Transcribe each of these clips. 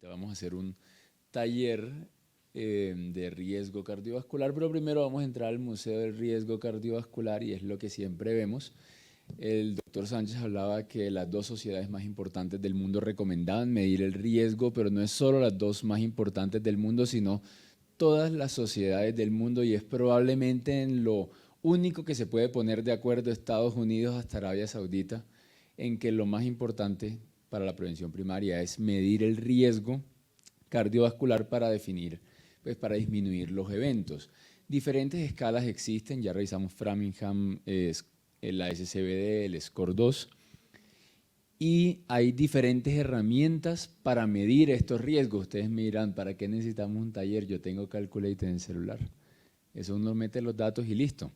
Ahorita vamos a hacer un taller de riesgo cardiovascular, pero primero vamos a entrar al Museo del Riesgo Cardiovascular y es lo que siempre vemos. El doctor Sánchez hablaba que las dos sociedades más importantes del mundo recomendaban medir el riesgo, pero no es solo las dos más importantes del mundo, sino todas las sociedades del mundo y es probablemente en lo único que se puede poner de acuerdo Estados Unidos hasta Arabia Saudita, en que lo más importante para la prevención primaria es medir el riesgo cardiovascular para definir, pues para disminuir los eventos. Diferentes escalas existen, ya revisamos Framingham, la SCBD, el SCORE-2, y hay diferentes herramientas para medir estos riesgos. Ustedes me dirán, ¿para qué necesitamos un taller? Yo tengo Calculator en el celular. Eso uno mete los datos y listo.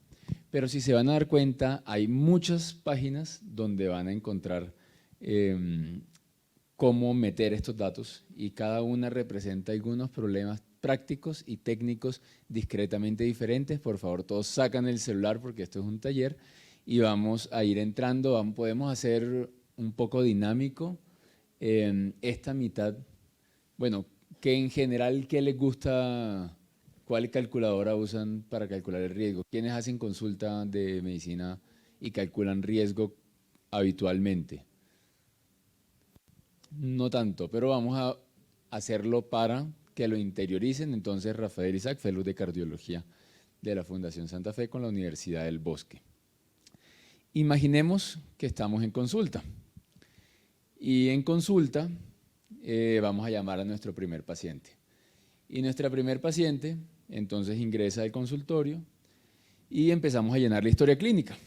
Pero si se van a dar cuenta, hay muchas páginas donde van a encontrar cómo meter estos datos y cada una representa algunos problemas prácticos y técnicos discretamente diferentes. Por favor, todos sacan el celular porque esto es un taller y vamos a ir entrando. Podemos hacer un poco dinámico esta mitad. Bueno, que en general, ¿qué les gusta? ¿Cuál calculadora usan para calcular el riesgo? ¿Quiénes hacen consulta de medicina y calculan riesgo habitualmente? No tanto, pero vamos a hacerlo para que lo interioricen. Entonces, Rafael Isaac, fellow de cardiología de la Fundación Santa Fe con la Universidad del Bosque. Imaginemos que estamos en consulta. Y en consulta vamos a llamar a nuestro primer paciente. Y nuestra primer paciente entonces ingresa al consultorio y empezamos a llenar la historia clínica.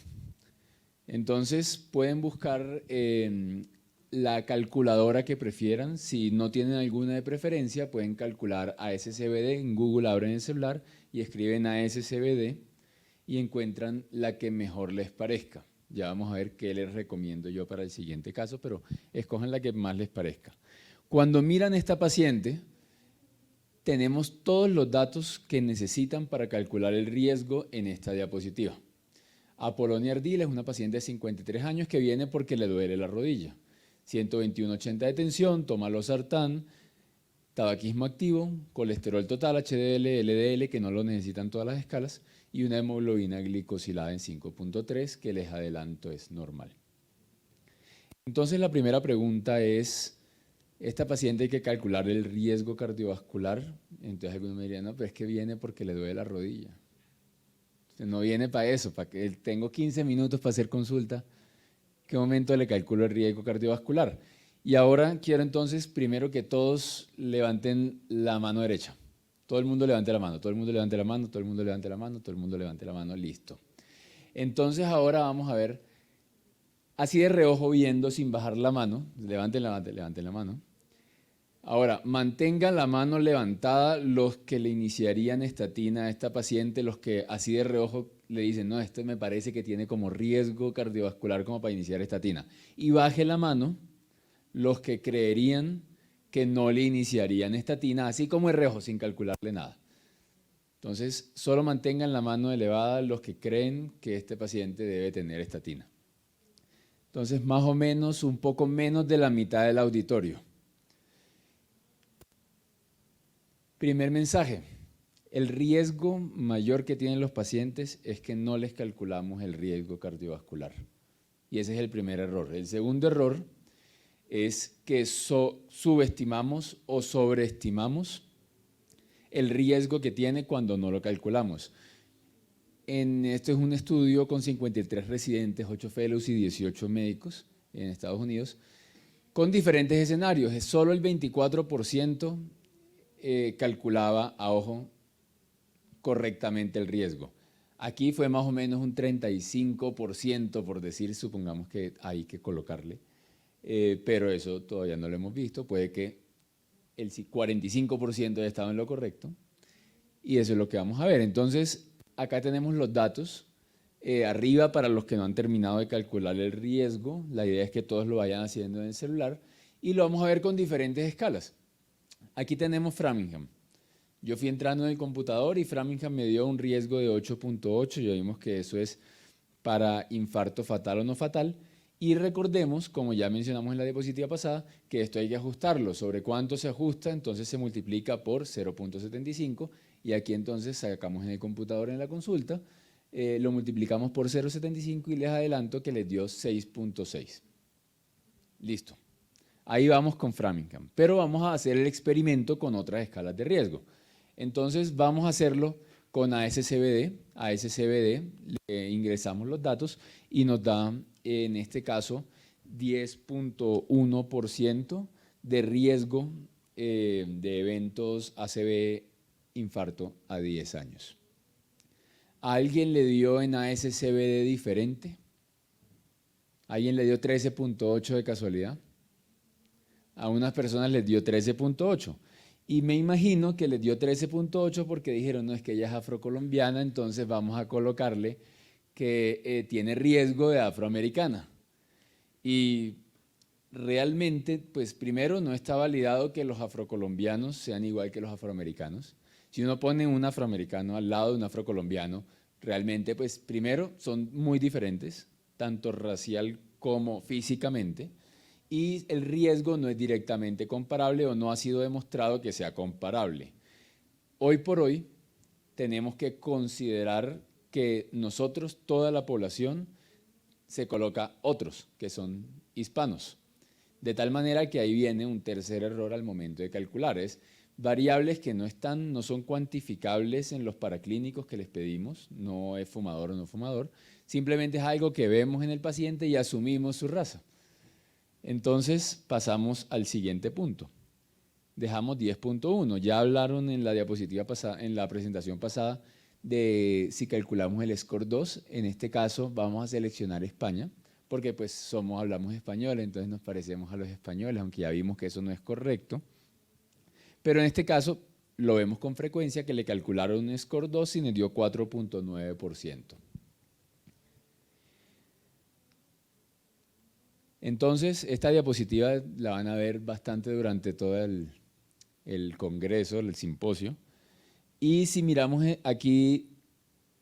Entonces pueden buscar la calculadora que prefieran. Si no tienen alguna de preferencia, pueden calcular ASCVD. En Google abren el celular y escriben ASCVD y encuentran la que mejor les parezca. Ya vamos a ver qué les recomiendo yo para el siguiente caso, pero escojan la que más les parezca. Cuando miran esta paciente, tenemos todos los datos que necesitan para calcular el riesgo en esta diapositiva. Apolonia Ardila es una paciente de 53 años que viene porque le duele la rodilla. 121/80 de tensión, toma losartán, tabaquismo activo, colesterol total, HDL, LDL, que no lo necesitan todas las escalas, y una hemoglobina glicosilada en 5.3, que les adelanto es normal. Entonces la primera pregunta es, ¿esta paciente hay que calcular el riesgo cardiovascular? Entonces algunos me dirían, no, pero es que viene porque le duele la rodilla. Entonces, no viene para eso, para que tengo 15 minutos para hacer consulta. ¿Qué momento le calculo el riesgo cardiovascular? Y ahora quiero entonces primero que todos levanten la mano derecha. Todo el mundo levante la mano, todo el mundo levante la mano, todo el mundo levante la mano, todo el mundo levante la mano, listo. Entonces ahora vamos a ver, así de reojo viendo sin bajar la mano, levanten la mano. Ahora, mantengan la mano levantada los que le iniciarían estatina a esta paciente, los que así de reojo le dicen, no, esto me parece que tiene como riesgo cardiovascular como para iniciar estatina. Y baje la mano los que creerían que no le iniciarían estatina, así como de reojo, sin calcularle nada. Entonces, solo mantengan la mano elevada los que creen que este paciente debe tener estatina. Entonces, más o menos, un poco menos de la mitad del auditorio. Primer mensaje, el riesgo mayor que tienen los pacientes es que no les calculamos el riesgo cardiovascular. Y ese es el primer error. El segundo error es que subestimamos o sobreestimamos el riesgo que tiene cuando no lo calculamos. Esto es un estudio con 53 residentes, 8 fellows y 18 médicos en Estados Unidos, con diferentes escenarios. Es solo el 24% calculaba a ojo correctamente el riesgo. Aquí fue más o menos un 35%, por decir, supongamos que hay que colocarle, pero eso todavía no lo hemos visto. Puede que el 45% haya estado en lo correcto y eso es lo que vamos a ver. Entonces, acá tenemos los datos. Arriba, para los que no han terminado de calcular el riesgo, la idea es que todos lo vayan haciendo en el celular y lo vamos a ver con diferentes escalas. Aquí tenemos Framingham. Yo fui entrando en el computador y Framingham me dio un riesgo de 8.8. Ya vimos que eso es para infarto fatal o no fatal. Y recordemos, como ya mencionamos en la diapositiva pasada, que esto hay que ajustarlo. ¿Sobre cuánto se ajusta? Entonces se multiplica por 0.75 y aquí entonces sacamos en el computador en la consulta, lo multiplicamos por 0.75 y les adelanto que les dio 6.6. Listo. Ahí vamos con Framingham, pero vamos a hacer el experimento con otras escalas de riesgo. Entonces vamos a hacerlo con ASCBD. ASCBD le ingresamos los datos y nos da, en este caso, 10.1% de riesgo de eventos ACV infarto a 10 años. ¿A alguien le dio en ASCBD diferente? ¿Alguien le dio 13.8 de casualidad? A unas personas les dio 13.8 y me imagino que les dio 13.8 porque dijeron, no, es que ella es afrocolombiana, entonces vamos a colocarle que tiene riesgo de afroamericana. Y realmente, pues primero no está validado que los afrocolombianos sean igual que los afroamericanos. Si uno pone un afroamericano al lado de un afrocolombiano, realmente, pues primero son muy diferentes, tanto racial como físicamente, y el riesgo no es directamente comparable o no ha sido demostrado que sea comparable. Hoy por hoy tenemos que considerar que nosotros, toda la población, se coloca otros, que son hispanos. De tal manera que ahí viene un tercer error al momento de calcular. Es variables que no son cuantificables en los paraclínicos que les pedimos, no es fumador o no fumador, simplemente es algo que vemos en el paciente y asumimos su raza. Entonces pasamos al siguiente punto. Dejamos 10.1. Ya hablaron en la diapositiva pasada, en la presentación pasada, de si calculamos el score 2. En este caso vamos a seleccionar España, porque pues hablamos español, entonces nos parecemos a los españoles, aunque ya vimos que eso no es correcto. Pero en este caso lo vemos con frecuencia que le calcularon un score 2 y nos dio 4.9%. Entonces, esta diapositiva la van a ver bastante durante todo el congreso, el simposio. Y si miramos aquí,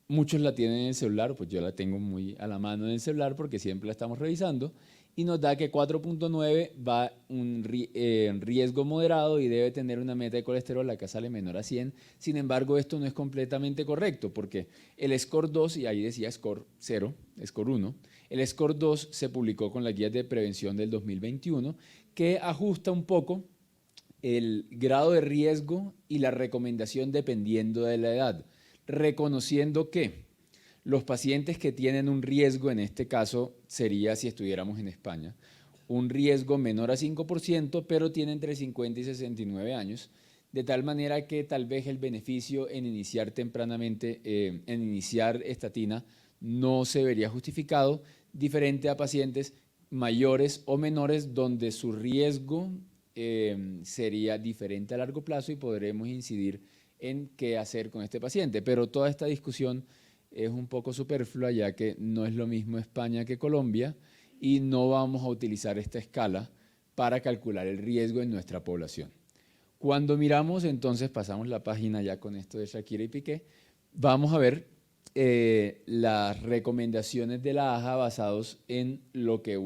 muchos la tienen en el celular, pues yo la tengo muy a la mano en el celular porque siempre la estamos revisando. Y nos da que 4.9 va en riesgo moderado y debe tener una meta de colesterol, acá sale menor a 100. Sin embargo, esto no es completamente correcto porque el score 2, y ahí decía score 0, score 1, el score 2 se publicó con las guías de prevención del 2021 que ajusta un poco el grado de riesgo y la recomendación dependiendo de la edad, reconociendo que los pacientes que tienen un riesgo, en este caso sería si estuviéramos en España, un riesgo menor a 5%, pero tienen entre 50 y 69 años, de tal manera que tal vez el beneficio en iniciar tempranamente, en iniciar estatina, no se vería justificado, diferente a pacientes mayores o menores donde su riesgo sería diferente a largo plazo y podremos incidir en qué hacer con este paciente. Pero toda esta discusión es un poco superflua ya que no es lo mismo España que Colombia y no vamos a utilizar esta escala para calcular el riesgo en nuestra población. Cuando miramos, entonces pasamos la página ya con esto de Shakira y Piqué, vamos a ver las recomendaciones de la AJA basados en lo que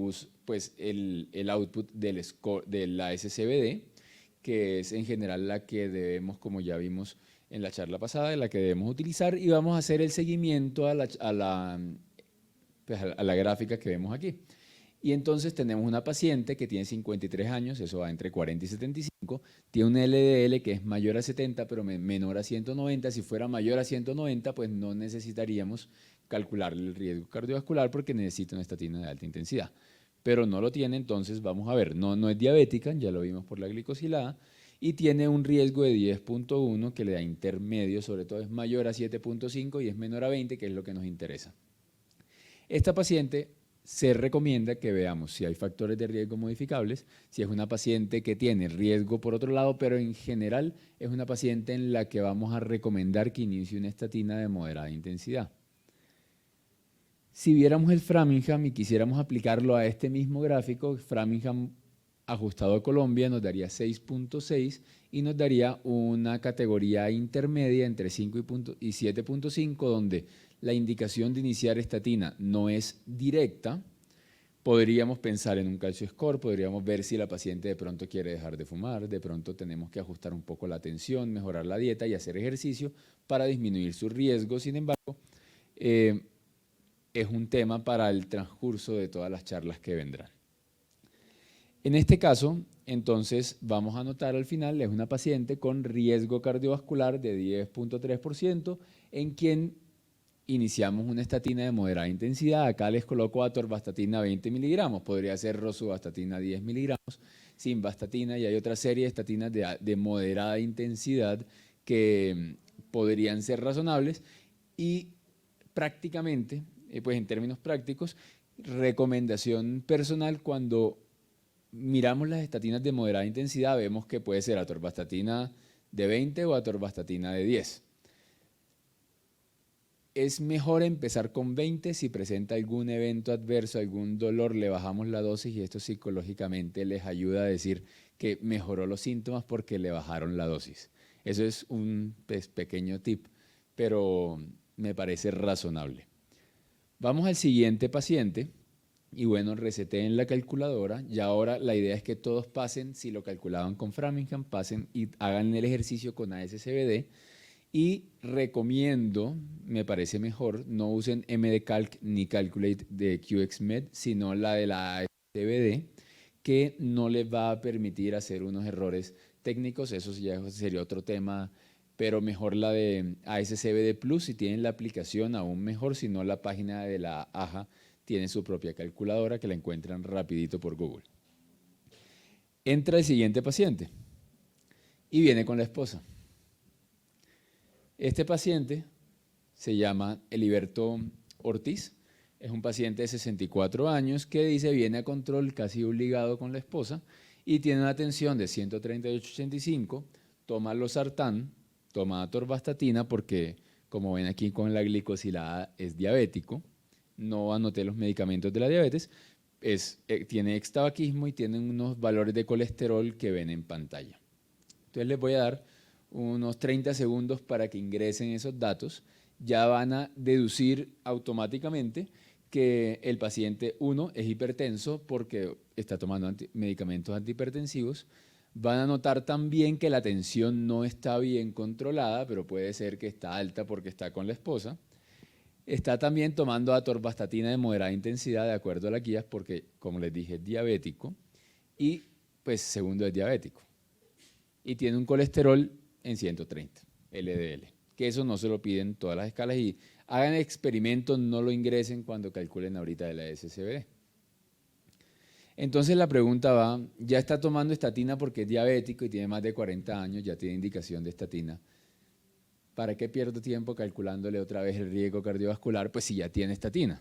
pues el output de la SCBD, que es en general la que debemos, como ya vimos en la charla pasada, la que debemos utilizar, y vamos a hacer el seguimiento a la gráfica que vemos aquí. Y entonces tenemos una paciente que tiene 53 años, eso va entre 40 y 75, tiene un LDL que es mayor a 70 pero menor a 190. Si fuera mayor a 190, pues no necesitaríamos calcular el riesgo cardiovascular porque necesita una estatina de alta intensidad. Pero no lo tiene, entonces vamos a ver, no es diabética, ya lo vimos por la glicosilada, y tiene un riesgo de 10.1 que le da intermedio, sobre todo es mayor a 7.5 y es menor a 20, que es lo que nos interesa. Esta paciente se recomienda que veamos si hay factores de riesgo modificables, si es una paciente que tiene riesgo por otro lado, pero en general es una paciente en la que vamos a recomendar que inicie una estatina de moderada intensidad. Si viéramos el Framingham y quisiéramos aplicarlo a este mismo gráfico, Framingham ajustado a Colombia nos daría 6.6 y nos daría una categoría intermedia entre 5 y 7.5, donde la indicación de iniciar estatina no es directa, Podríamos pensar en un calcio score, podríamos ver si la paciente de pronto quiere dejar de fumar, de pronto tenemos que ajustar un poco la atención, mejorar la dieta y hacer ejercicio para disminuir su riesgo. Sin embargo, eh, es un tema para el transcurso de todas las charlas que vendrán. En este caso, entonces, vamos a anotar al final, es una paciente con riesgo cardiovascular de 10.3%, en quien iniciamos una estatina de moderada intensidad. Acá les coloco atorvastatina 20 miligramos, podría ser rosuvastatina 10 miligramos, simvastatina, y hay otra serie de estatinas de moderada intensidad que podrían ser razonables. Y prácticamente, pues en términos prácticos, recomendación personal: cuando miramos las estatinas de moderada intensidad, vemos que puede ser atorvastatina de 20 o atorvastatina de 10. Es mejor empezar con 20 si presenta algún evento adverso, algún dolor, le bajamos la dosis y esto psicológicamente les ayuda a decir que mejoró los síntomas porque le bajaron la dosis. Eso es un pequeño tip, pero me parece razonable. Vamos al siguiente paciente y bueno, reseteen la calculadora y ahora la idea es que todos pasen, si lo calculaban con Framingham, pasen y hagan el ejercicio con ASCVD. Y recomiendo, me parece mejor, no usen MDCalc ni Calculate de QXMed, sino la de la ASCVD, que no les va a permitir hacer unos errores técnicos. Eso ya sería otro tema, pero mejor la de ASCVD Plus. Si tienen la aplicación, aún mejor. Si no, la página de la AJA tiene su propia calculadora que la encuentran rapidito por Google. Entra el siguiente paciente y viene con la esposa. Este paciente se llama Eliberto Ortiz, es un paciente de 64 años que dice viene a control casi obligado con la esposa y tiene una tensión de 138/85, toma losartán, toma atorvastatina porque, como ven aquí con la glicosilada, es diabético. No anoté los medicamentos de la diabetes, tiene extabaquismo y tiene unos valores de colesterol que ven en pantalla. Entonces les voy a dar unos 30 segundos para que ingresen esos datos. Ya van a deducir automáticamente que el paciente 1 es hipertenso porque está tomando medicamentos antihipertensivos. Van a notar también que la tensión no está bien controlada, pero puede ser que está alta porque está con la esposa. Está también tomando atorvastatina de moderada intensidad de acuerdo a las guías porque, como les dije, es diabético y pues segundo es diabético. Y tiene un colesterol en 130, LDL, que eso no se lo piden todas las escalas y hagan experimentos, no lo ingresen cuando calculen ahorita de la SCBD. Entonces la pregunta va, ya está tomando estatina porque es diabético y tiene más de 40 años, ya tiene indicación de estatina. ¿Para qué pierdo tiempo calculándole otra vez el riesgo cardiovascular? Pues si ya tiene estatina.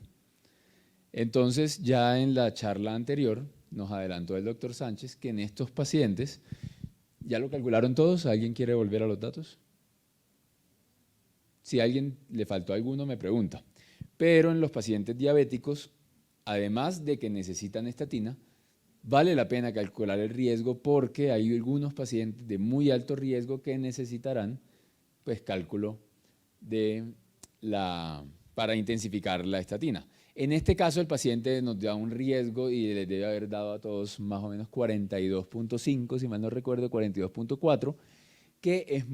Entonces ya en la charla anterior nos adelantó el doctor Sánchez que en estos pacientes, ¿ya lo calcularon todos? ¿Alguien quiere volver a los datos? Si a alguien le faltó alguno, me pregunta. Pero en los pacientes diabéticos, además de que necesitan estatina, vale la pena calcular el riesgo porque hay algunos pacientes de muy alto riesgo que necesitarán pues cálculo para intensificar la estatina. En este caso el paciente nos da un riesgo y les debe haber dado a todos más o menos 42.5, si mal no recuerdo, 42.4, que es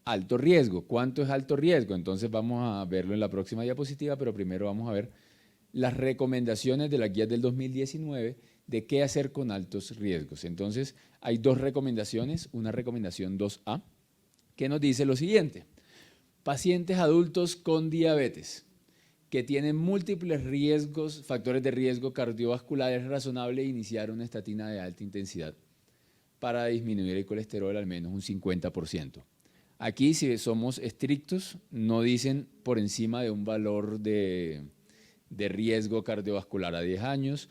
alto riesgo. ¿Cuánto es alto riesgo? Entonces vamos a verlo en la próxima diapositiva, pero primero vamos a ver las recomendaciones de las guías del 2019 de qué hacer con altos riesgos. Entonces hay dos recomendaciones, una recomendación 2A, que nos dice lo siguiente: pacientes adultos con diabetes que tienen múltiples riesgos, factores de riesgo cardiovascular, es razonable iniciar una estatina de alta intensidad para disminuir el colesterol al menos un 50%. Aquí, si somos estrictos, no dicen por encima de un valor de riesgo cardiovascular a 10 años,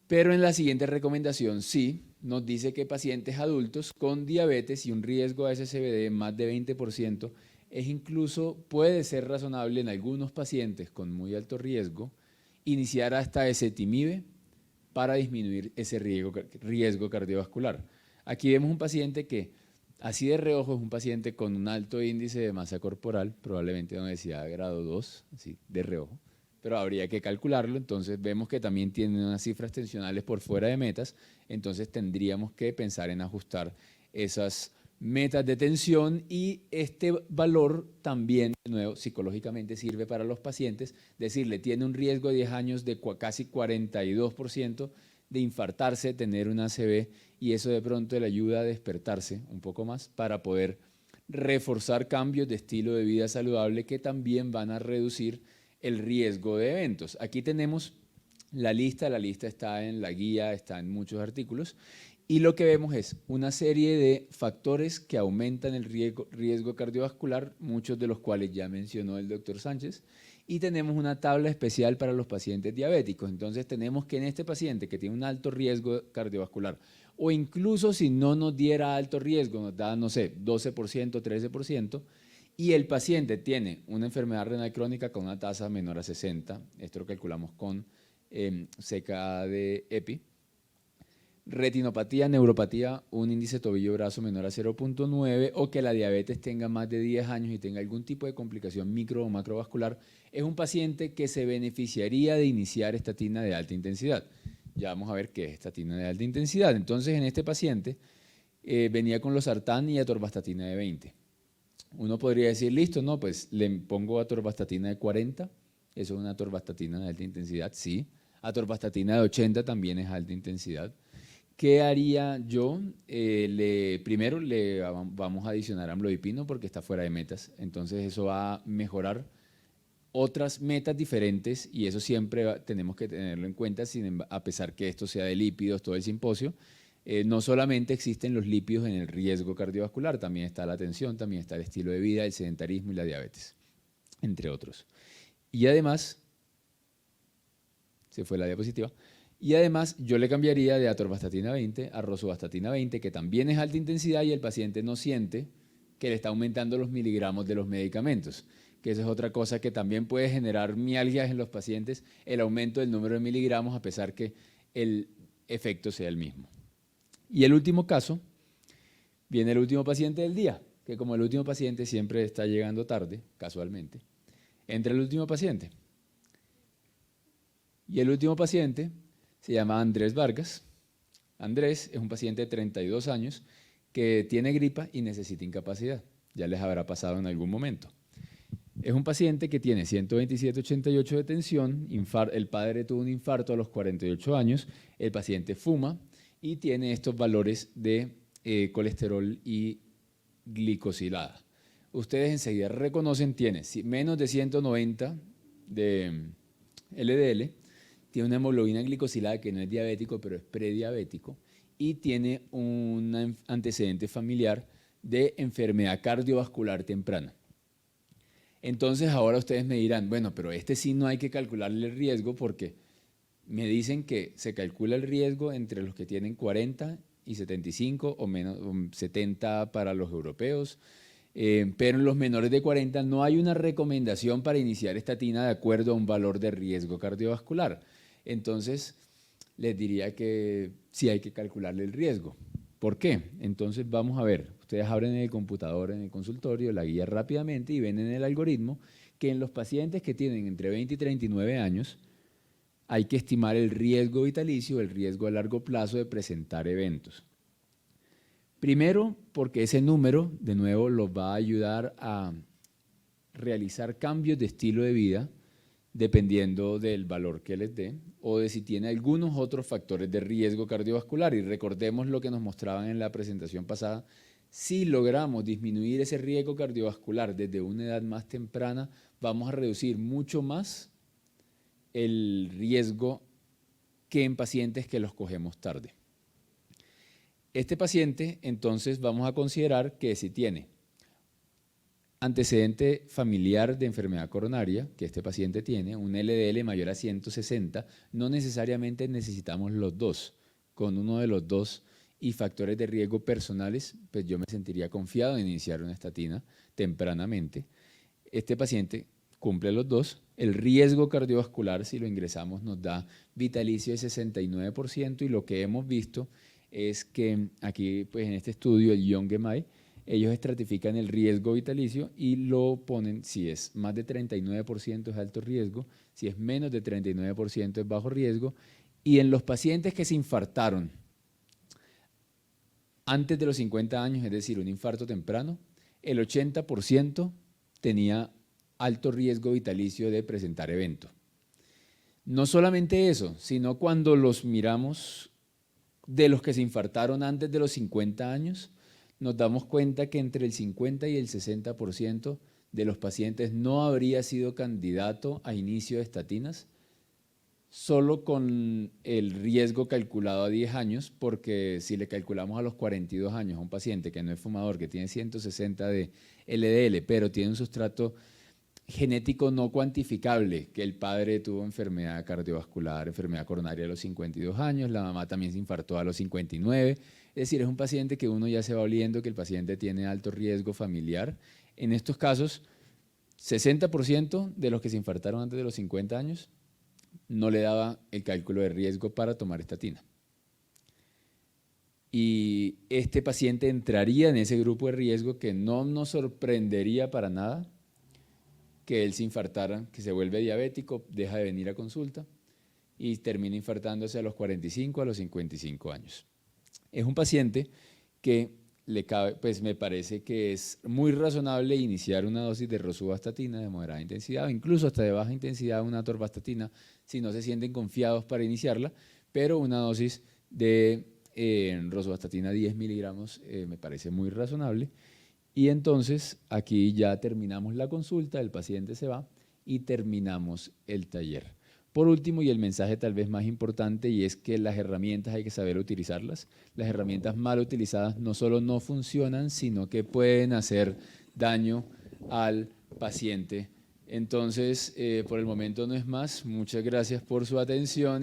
pero en la siguiente recomendación sí nos dice que pacientes adultos con diabetes y un riesgo de SCVD más de 20% puede ser razonable en algunos pacientes con muy alto riesgo iniciar hasta ezetimibe para disminuir ese riesgo cardiovascular. Aquí vemos un paciente que, así de reojo, es un paciente con un alto índice de masa corporal, probablemente de obesidad de grado 2, así de reojo, pero habría que calcularlo. Entonces vemos que también tienen unas cifras tensionales por fuera de metas, entonces tendríamos que pensar en ajustar esas metas de tensión, y este valor también, de nuevo, psicológicamente sirve para los pacientes, decirle, tiene un riesgo de 10 años de casi 42% de infartarse, tener una ACV, y eso de pronto le ayuda a despertarse un poco más para poder reforzar cambios de estilo de vida saludable que también van a reducir el riesgo de eventos. Aquí tenemos la lista está en la guía, está en muchos artículos, y lo que vemos es una serie de factores que aumentan el riesgo cardiovascular, muchos de los cuales ya mencionó el doctor Sánchez, y tenemos una tabla especial para los pacientes diabéticos. Entonces tenemos que en este paciente que tiene un alto riesgo cardiovascular, o incluso si no nos diera alto riesgo, nos da, no sé, 12%, 13%, y el paciente tiene una enfermedad renal crónica con una tasa menor a 60, esto lo calculamos con CKA de EPI, retinopatía, neuropatía, un índice tobillo-brazo menor a 0.9, o que la diabetes tenga más de 10 años y tenga algún tipo de complicación micro o macrovascular, es un paciente que se beneficiaría de iniciar estatina de alta intensidad. Ya vamos a ver qué es estatina de alta intensidad. Entonces, en este paciente venía con losartán y atorvastatina de 20. Uno podría decir, listo, no, pues le pongo atorvastatina de 40, eso es una atorvastatina de alta intensidad, sí. Atorvastatina de 80 también es alta intensidad. ¿Qué haría yo? Primero le vamos a adicionar amlodipino porque está fuera de metas, entonces eso va a mejorar otras metas diferentes, y eso siempre tenemos que tenerlo en cuenta, a pesar que esto sea de lípidos, todo el simposio. No solamente existen los lípidos en el riesgo cardiovascular, también está la tensión, también está el estilo de vida, el sedentarismo y la diabetes, entre otros. Y además, se fue la diapositiva, y además yo le cambiaría de atorvastatina 20 a rosuvastatina 20, que también es alta intensidad, y el paciente no siente que le está aumentando los miligramos de los medicamentos, que esa es otra cosa que también puede generar mialgias en los pacientes, el aumento del número de miligramos a pesar que el efecto sea el mismo. Y el último caso, viene el último paciente del día, que como el último paciente siempre está llegando tarde, casualmente, entra el último paciente. Y el último paciente se llama Andrés Vargas. Andrés es un paciente de 32 años que tiene gripa y necesita incapacidad. Ya les habrá pasado en algún momento. Es un paciente que tiene 127/88 de tensión, el padre tuvo un infarto a los 48 años, el paciente fuma y tiene estos valores de colesterol y glicosilada. Ustedes enseguida reconocen, tiene menos de 190 de LDL, tiene una hemoglobina glicosilada que no es diabético, pero es prediabético, y tiene un antecedente familiar de enfermedad cardiovascular temprana. Entonces ahora ustedes me dirán, bueno, pero este sí no hay que calcularle el riesgo, porque me dicen que se calcula el riesgo entre los que tienen 40 y 75 o menos, 70 para los europeos, pero en los menores de 40 no hay una recomendación para iniciar estatina de acuerdo a un valor de riesgo cardiovascular. Entonces les diría que sí hay que calcularle el riesgo. ¿Por qué? Entonces vamos a ver, ustedes abren en el computador, en el consultorio, la guía rápidamente y ven en el algoritmo que en los pacientes que tienen entre 20 y 39 años hay que estimar el riesgo vitalicio, el riesgo a largo plazo de presentar eventos. Primero, porque ese número, de nuevo, los va a ayudar a realizar cambios de estilo de vida dependiendo del valor que les dé, o de si tiene algunos otros factores de riesgo cardiovascular. Y recordemos lo que nos mostraban en la presentación pasada, si logramos disminuir ese riesgo cardiovascular desde una edad más temprana, vamos a reducir mucho más el riesgo que en pacientes que los cogemos tarde. Este paciente, entonces, vamos a considerar que si tiene antecedente familiar de enfermedad coronaria, que este paciente tiene, un LDL mayor a 160, no necesariamente necesitamos los dos. Con uno de los dos y factores de riesgo personales, pues yo me sentiría confiado en iniciar una estatina tempranamente. Este paciente cumple los dos. El riesgo cardiovascular, si lo ingresamos, nos da vitalicio de 69%, y lo que hemos visto es que aquí, pues en este estudio, el Young-Gemay, ellos estratifican el riesgo vitalicio y lo ponen, si es más de 39% es alto riesgo, si es menos de 39% es bajo riesgo, y en los pacientes que se infartaron antes de los 50 años, es decir, un infarto temprano, el 80% tenía alto riesgo vitalicio de presentar evento. No solamente eso, sino cuando los miramos de los que se infartaron antes de los 50 años, nos damos cuenta que entre el 50 y el 60% de los pacientes no habría sido candidato a inicio de estatinas, solo con el riesgo calculado a 10 años, porque si le calculamos a los 42 años a un paciente que no es fumador, que tiene 160 de LDL, pero tiene un sustrato genético no cuantificable, que el padre tuvo enfermedad cardiovascular, enfermedad coronaria a los 52 años, la mamá también se infartó a los 59, es decir, es un paciente que uno ya se va oliendo que el paciente tiene alto riesgo familiar. En estos casos, 60% de los que se infartaron antes de los 50 años no le daba el cálculo de riesgo para tomar estatina. Y este paciente entraría en ese grupo de riesgo que no nos sorprendería para nada que él se infartara, que se vuelve diabético, deja de venir a consulta y termina infartándose a los 45, a los 55 años. Es un paciente que le cabe, pues me parece que es muy razonable iniciar una dosis de rosuvastatina de moderada intensidad, o incluso hasta de baja intensidad una atorvastatina, si no se sienten confiados para iniciarla, pero una dosis de rosuvastatina 10 miligramos me parece muy razonable. Y entonces aquí ya terminamos la consulta, el paciente se va y terminamos el taller. Por último, y el mensaje tal vez más importante, y es que las herramientas hay que saber utilizarlas. Las herramientas mal utilizadas no solo no funcionan, sino que pueden hacer daño al paciente. Entonces, por el momento no es más. Muchas gracias por su atención.